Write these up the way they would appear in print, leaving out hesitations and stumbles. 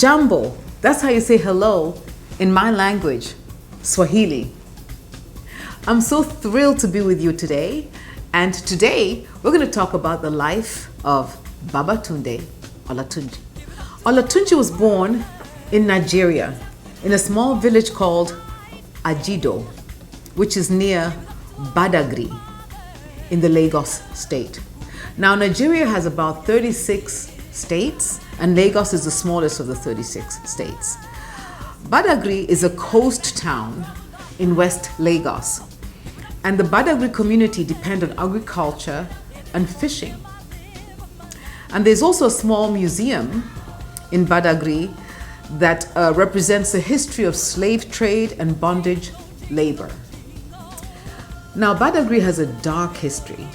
Jambo, that's how you say hello in my language, Swahili. I'm so thrilled to be with you today, and today we're going to talk about the life of Babatundo Olatunji. Olatunji was born in Nigeria, in a small village called Ajido, which is near Badagry in the Lagos state. Now, Nigeria has about 36 states, and Lagos is the smallest of the 36 states. Badagry is a coast town in West Lagos, and the Badagry community depend on agriculture and fishing. And there's also a small museum in Badagry that represents the history of slave trade and bondage labor. Now, Badagry has a dark history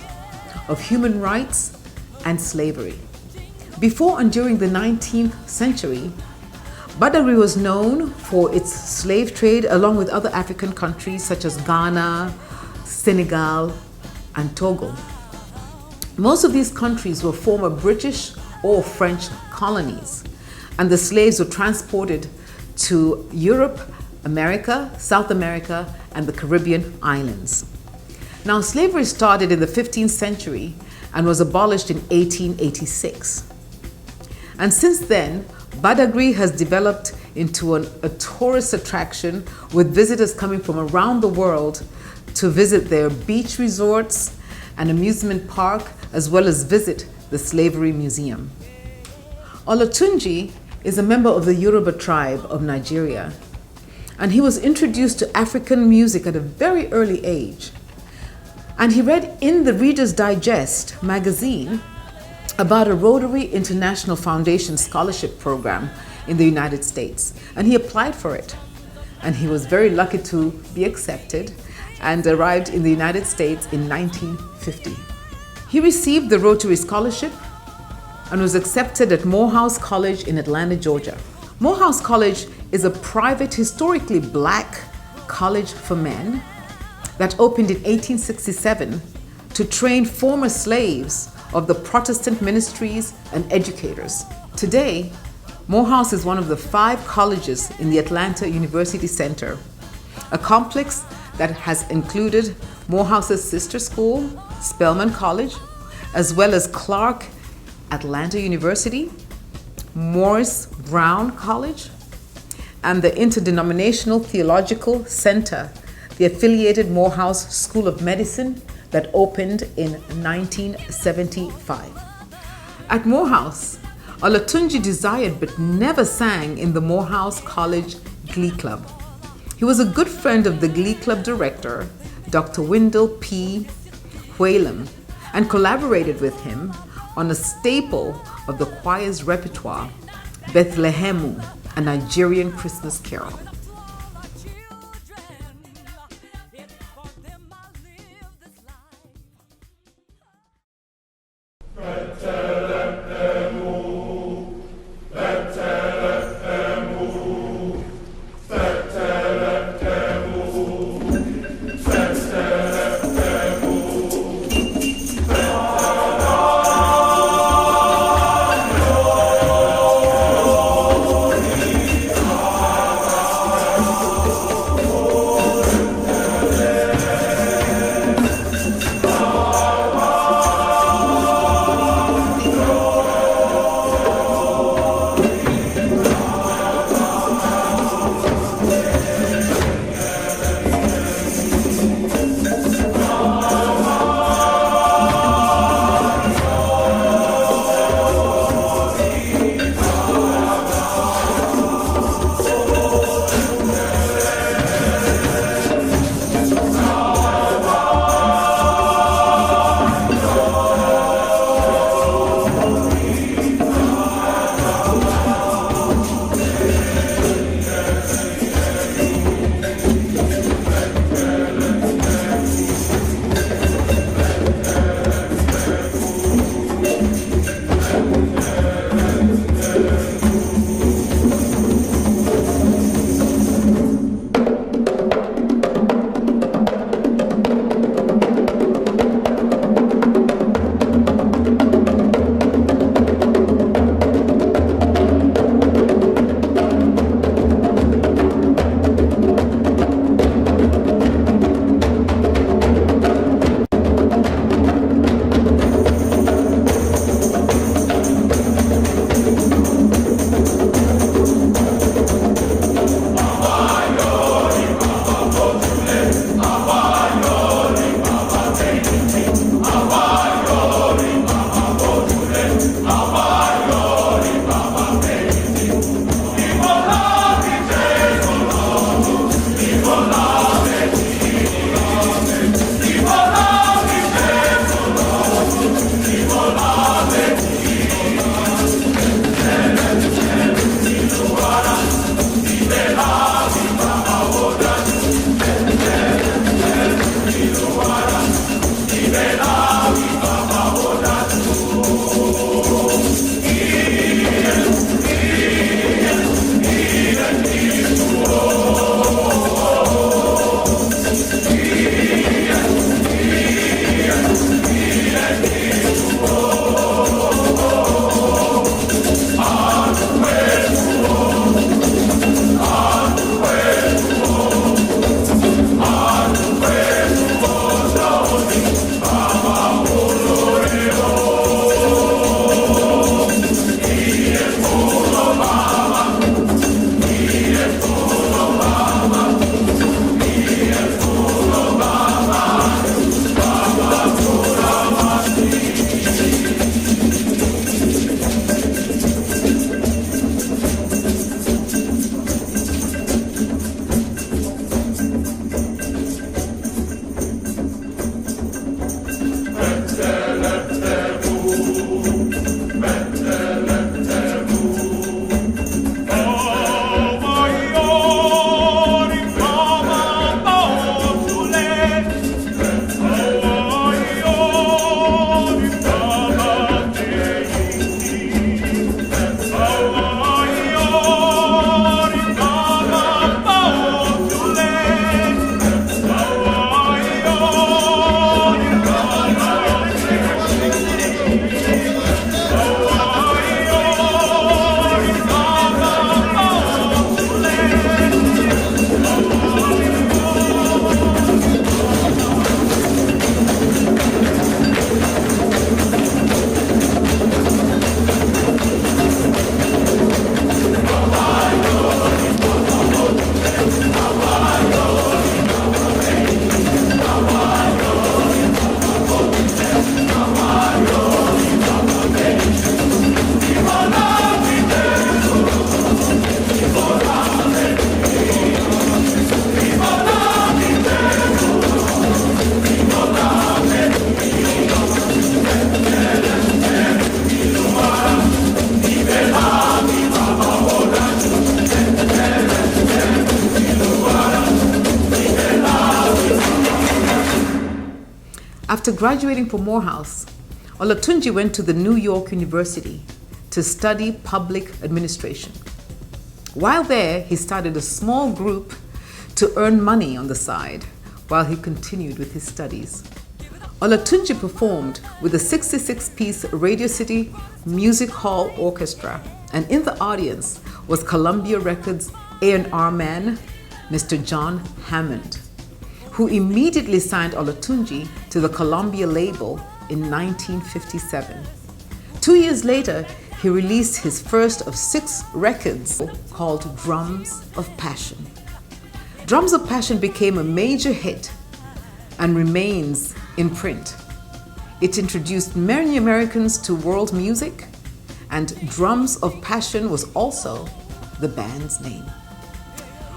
of human rights and slavery. Before and during the 19th century, Badagry was known for its slave trade along with other African countries such as Ghana, Senegal, and Togo. Most of these countries were former British or French colonies, and the slaves were transported to Europe, America, South America, and the Caribbean islands. Now, slavery started in the 15th century and was abolished in 1886. And since then, Badagry has developed into a tourist attraction with visitors coming from around the world to visit their beach resorts and amusement park, as well as visit the Slavery Museum. Olatunji is a member of the Yoruba tribe of Nigeria, and he was introduced to African music at a very early age. And he read in the Reader's Digest magazine about a Rotary International Foundation scholarship program in the United States, and he applied for it. And he was very lucky to be accepted and arrived in the United States in 1950. He received the Rotary Scholarship and was accepted at Morehouse College in Atlanta, Georgia. Morehouse College is a private, historically black college for men that opened in 1867 to train former slaves of the Protestant ministries and educators. Today, Morehouse is one of the 5 colleges in the Atlanta University Center, a complex that has included Morehouse's sister school, Spelman College, as well as Clark Atlanta University, Morris Brown College, and the Interdenominational Theological Center, the affiliated Morehouse School of Medicine that opened in 1975. At Morehouse, Olatunji desired but never sang in the Morehouse College Glee Club. He was a good friend of the Glee Club director, Dr. Wendell P. Whalem, and collaborated with him on a staple of the choir's repertoire, Bethlehemu, a Nigerian Christmas carol. After graduating from Morehouse, Olatunji went to the New York University to study public administration. While there, he started a small group to earn money on the side while he continued with his studies. Olatunji performed with the 66-piece Radio City Music Hall Orchestra, and in the audience was Columbia Records A&R man, Mr. John Hammond, who immediately signed Olatunji to the Columbia label in 1957. 2 years later, he released his first of 6 records called Drums of Passion. Drums of Passion became a major hit and remains in print. It introduced many Americans to world music, and Drums of Passion was also the band's name.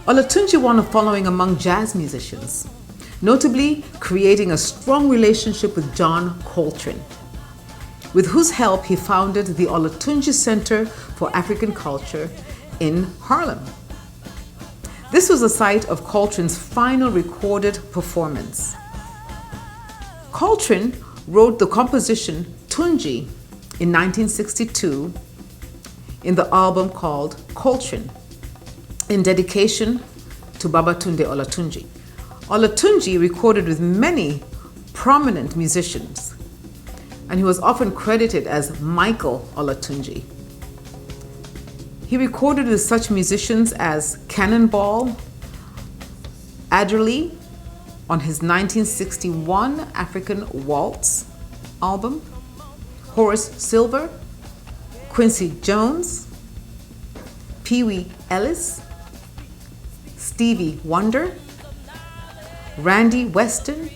Olatunji won a following among jazz musicians, notably creating a strong relationship with John Coltrane, with whose help he founded the Olatunji Center for African Culture in Harlem. This was the site of Coltrane's final recorded performance. Coltrane wrote the composition Tunji in 1962 in the album called Coltrane, in dedication to Babatundo Olatunji. Olatunji recorded with many prominent musicians, and he was often credited as Michael Olatunji. He recorded with such musicians as Cannonball Adderley on his 1961 African Waltz album, Horace Silver, Quincy Jones, Pee Wee Ellis, Stevie Wonder, Randy Weston,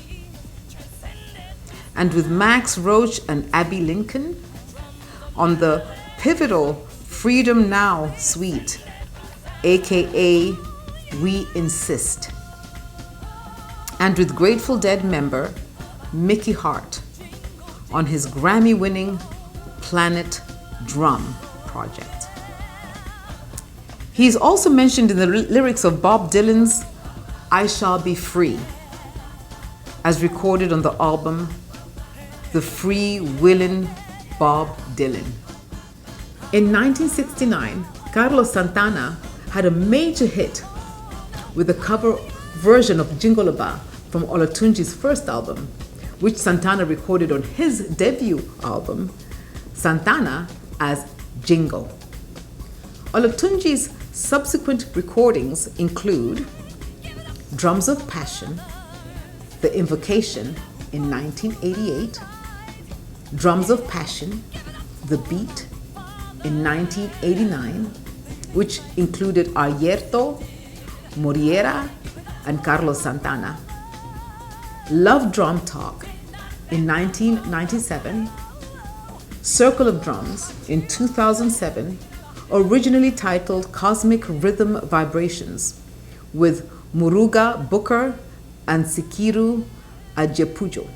and with Max Roach and Abbey Lincoln on the pivotal Freedom Now suite, aka We Insist, and with Grateful Dead member Mickey Hart on his Grammy-winning Planet Drum project. He is also mentioned in the lyrics of Bob Dylan's I Shall Be Free, as recorded on the album The Free Willin' Bob Dylan. In 1969, Carlos Santana had a major hit with a cover version of Jingolaba from Olatunji's first album, which Santana recorded on his debut album, Santana, as Jingle. Olatunji's subsequent recordings include Drums of Passion, The Invocation in 1988, Drums of Passion, The Beat in 1989, which included Ayerto, Moriera, and Carlos Santana, Love Drum Talk in 1997, Circle of Drums in 2007, originally titled Cosmic Rhythm Vibrations, with Muruga Booker and Sikiru Ajepujo,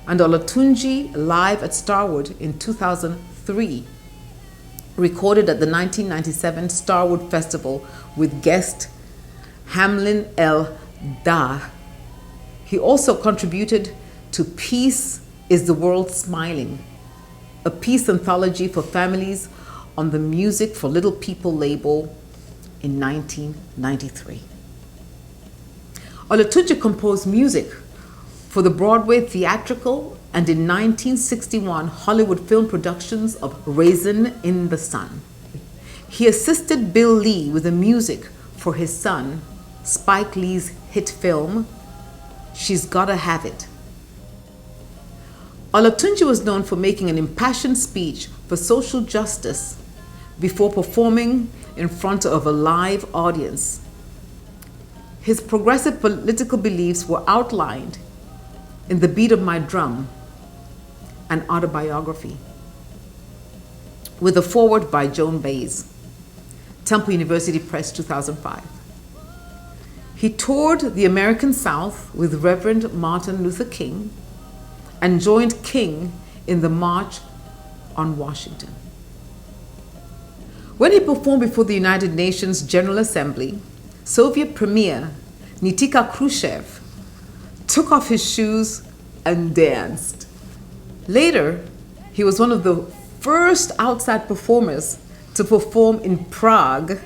and Olatunji live at Starwood in 2003, recorded at the 1997 Starwood Festival with guest Hamlin El Da. He also contributed to Peace is the World Smiling, a peace anthology for families on the Music for Little People label in 1993. Olatunji composed music for the Broadway theatrical and in 1961 Hollywood film productions of Raisin in the Sun. He assisted Bill Lee with the music for his son, Spike Lee's hit film, She's Gotta Have It. Olatunji was known for making an impassioned speech for social justice before performing in front of a live audience. His progressive political beliefs were outlined in The Beat of My Drum, an autobiography, with a foreword by Joan Baez, Temple University Press, 2005. He toured the American South with Reverend Martin Luther King and joined King in the March on Washington. When he performed before the United Nations General Assembly, Soviet Premier Nikita Khrushchev took off his shoes and danced. Later, he was one of the first outside performers to perform in Prague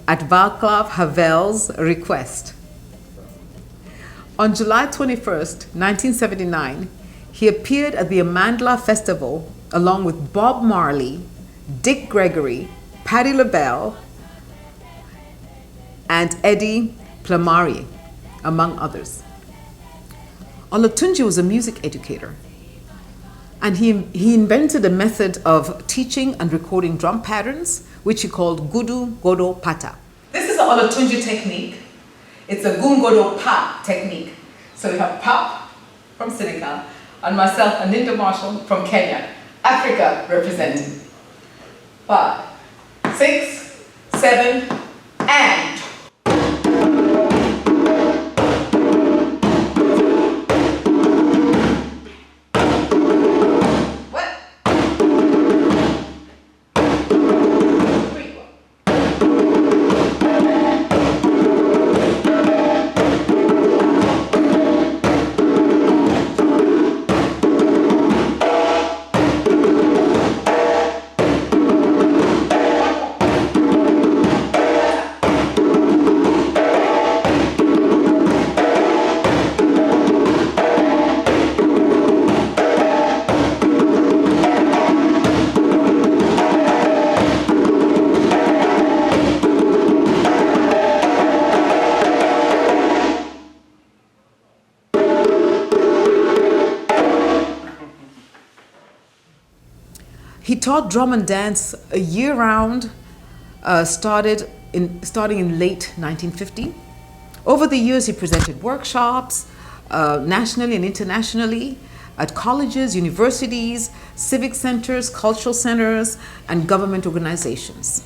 at Václav Havel's request. On July 21st, 1979, he appeared at the Amandla Festival along with Bob Marley, Dick Gregory, Patti LaBelle, and Eddie Plamari, among others. Olatunji was a music educator, and he invented a method of teaching and recording drum patterns, which he called Gudu Godo Pata. This is the Olatunji technique. It's a Gungodo Pa technique. So we have Pap from Senegal and myself, Anindo Marshall from Kenya, Africa representing. 5, 6, 7, and. He taught drum and dance year-round, starting in late 1950. Over the years, he presented workshops nationally and internationally at colleges, universities, civic centers, cultural centers, and government organizations.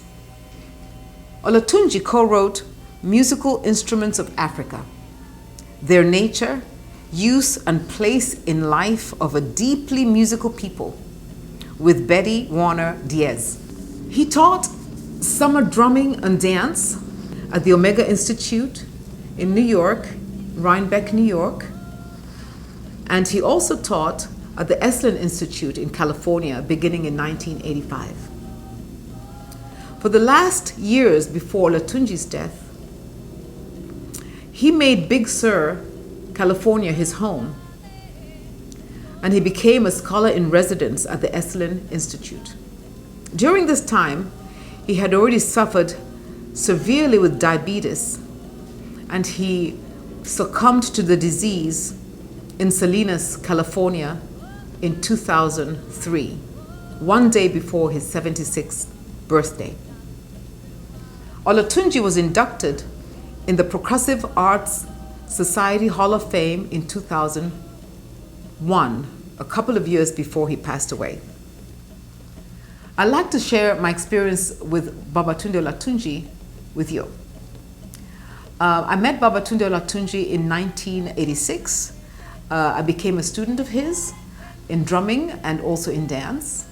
Olatunji co-wrote Musical Instruments of Africa, Their Nature, Use and Place in Life of a Deeply Musical People, with Betty Warner Diaz. He taught summer drumming and dance at the Omega Institute in New York, Rhinebeck, New York. And he also taught at the Esalen Institute in California beginning in 1985. For the last years before Olatunji's death, he made Big Sur, California, his home, and he became a scholar in residence at the Esalen Institute. During this time, he had already suffered severely with diabetes, and he succumbed to the disease in Salinas, California in 2003, one day before his 76th birthday. Olatunji was inducted in the Percussive Arts Society Hall of Fame in 2001, a couple of years before he passed away. I'd like to share my experience with Babatundo Olatunji with you. I met Babatundo Olatunji in 1986. I became a student of his in drumming and also in dance.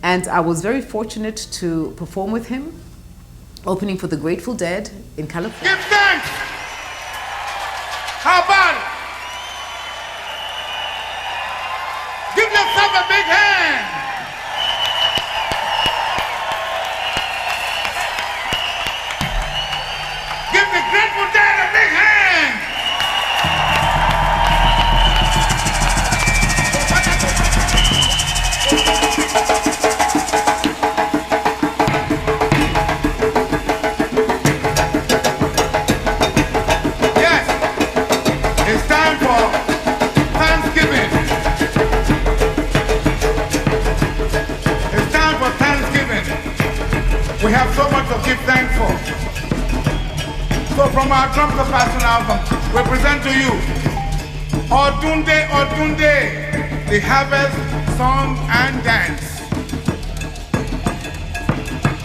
And I was very fortunate to perform with him, opening for the Grateful Dead in California. Give thanks! How about it? Give yourself a big hand! Give the Grateful Dead a big hand! We have so much to give thanks for. So from our drum percussion album, we present to you Odunde Odunde, the harvest song and dance.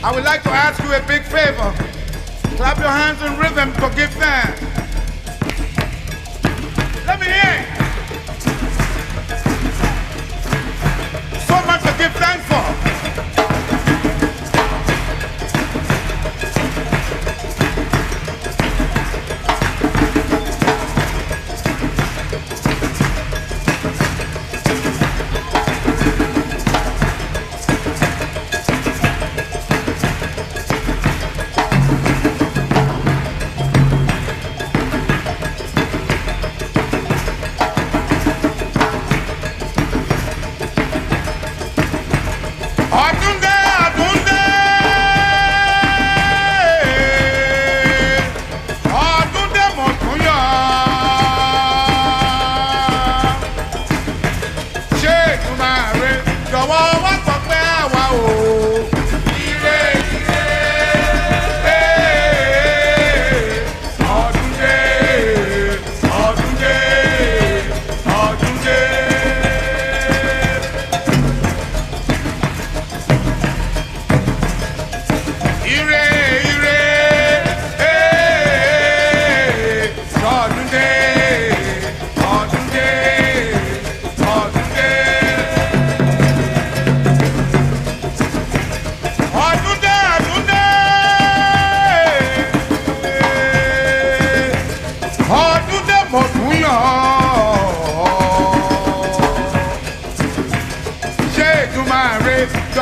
I would like to ask you a big favor. Clap your hands in rhythm to give thanks. Let me hear it. So much to give thanks for.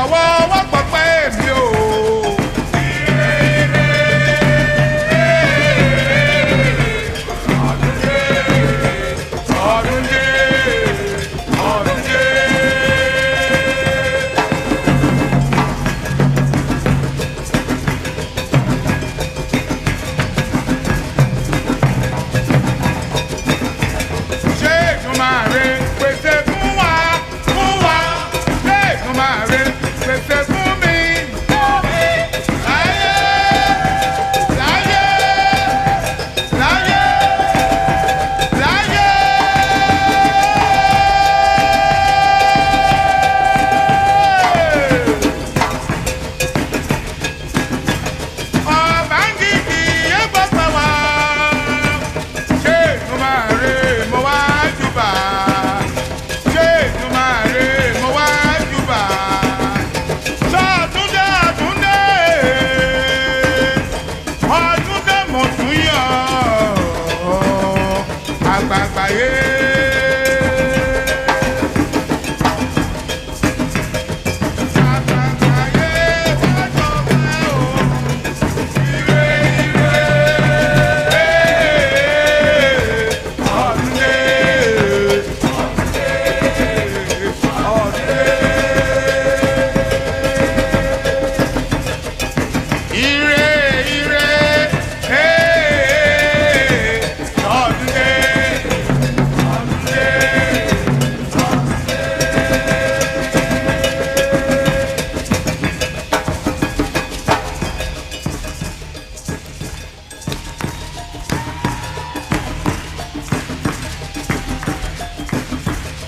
jọ̀wọ́ wá gbọ́pẹ́ mi o.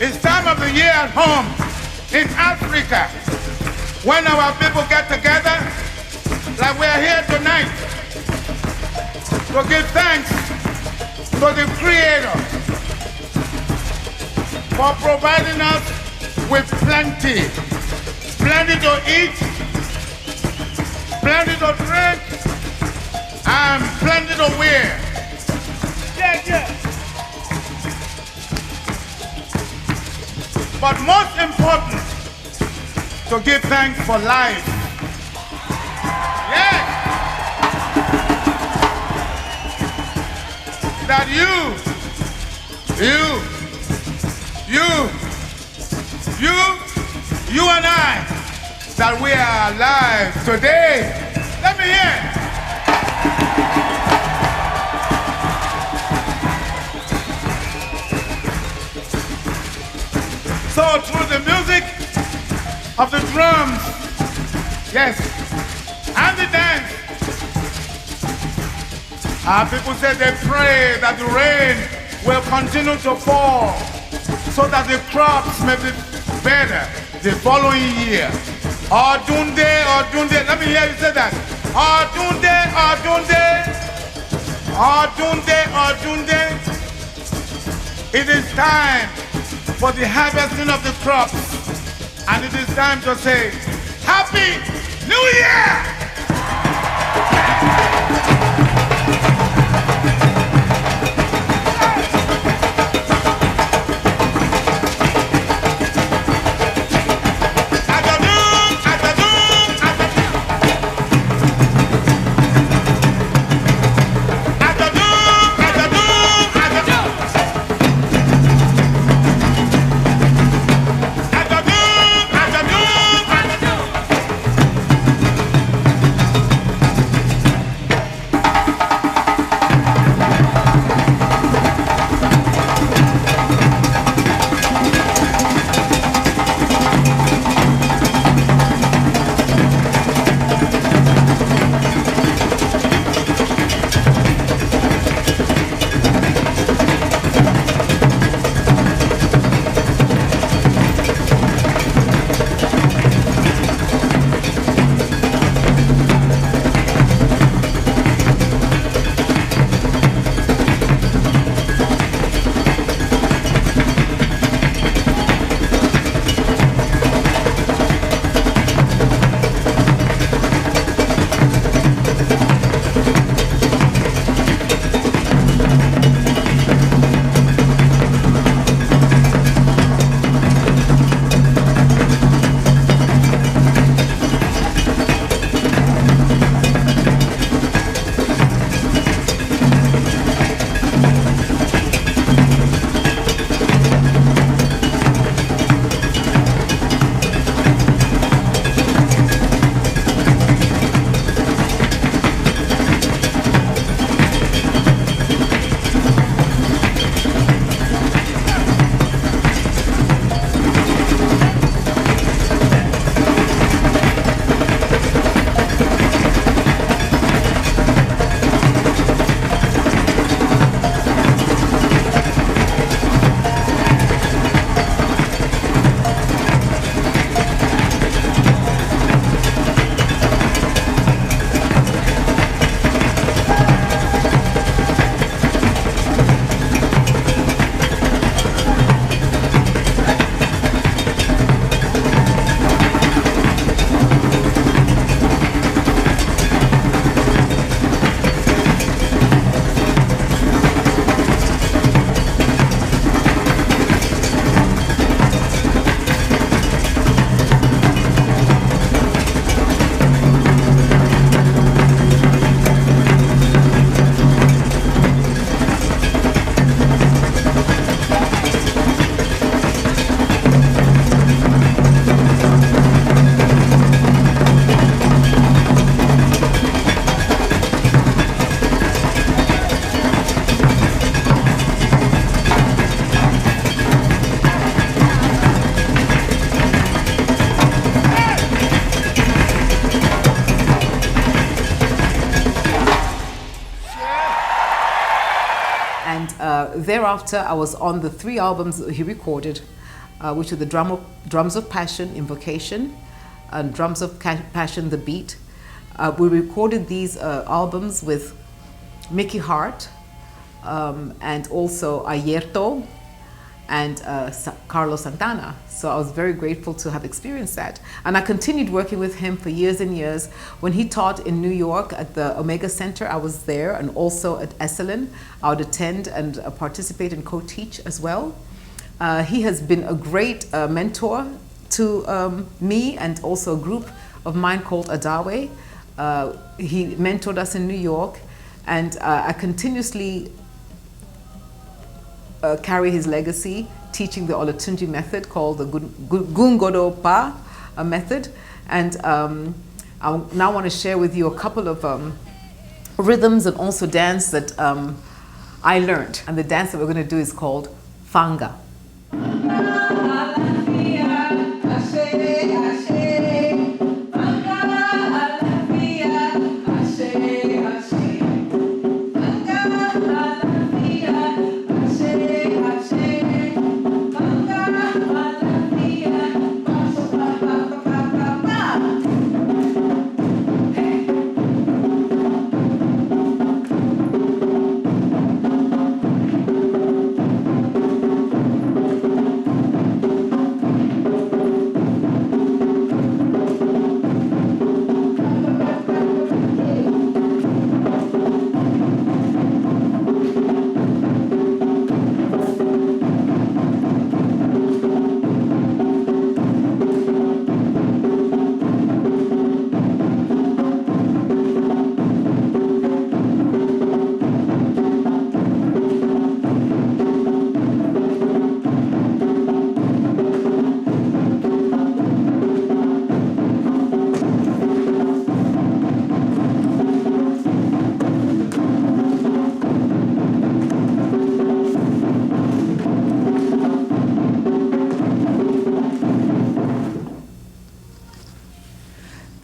It's time of the year at home in Africa when our people get together like we are here tonight to give thanks to the Creator for providing us with plenty. Plenty to eat, plenty to drink, and plenty to wear. Yeah. But most important, to give thanks for life. Yes. That you and I, that we are alive today. Let me hear. So through the music of the drums, yes, and the dance, our people say they pray that the rain will continue to fall so that the crops may be better the following year. Odunde, Odunde, let me hear you say that. Odunde, Odunde, Odunde, Odunde. It is time for the harvesting of the crops, and it is time to say, Happy New Year! thereafter, I was on the 3 albums that he recorded, which are the Drums of Passion, Invocation, and Drums of Passion, The Beat. We recorded these albums with Mickey Hart, and also Ayerto and Carlos Santana. So I was very grateful to have experienced that. And I continued working with him for years and years. When he taught in New York at the Omega Center, I was there, and also at Esalen. I would attend and participate and co-teach as well. He has been a great mentor to me and also a group of mine called Adawe. He mentored us in New York, and I continuously carry his legacy, teaching the Olatunji method called the Gungodo Pa method. And I now want to share with you a couple of rhythms and also dance that I learned. And the dance that we're going to do is called Fanga.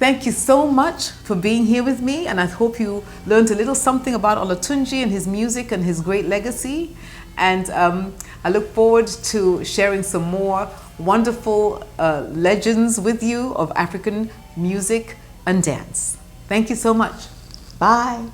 Thank you so much for being here with me, and I hope you learned a little something about Olatunji and his music and his great legacy. And I look forward to sharing some more wonderful legends with you of African music and dance. Thank you so much. Bye.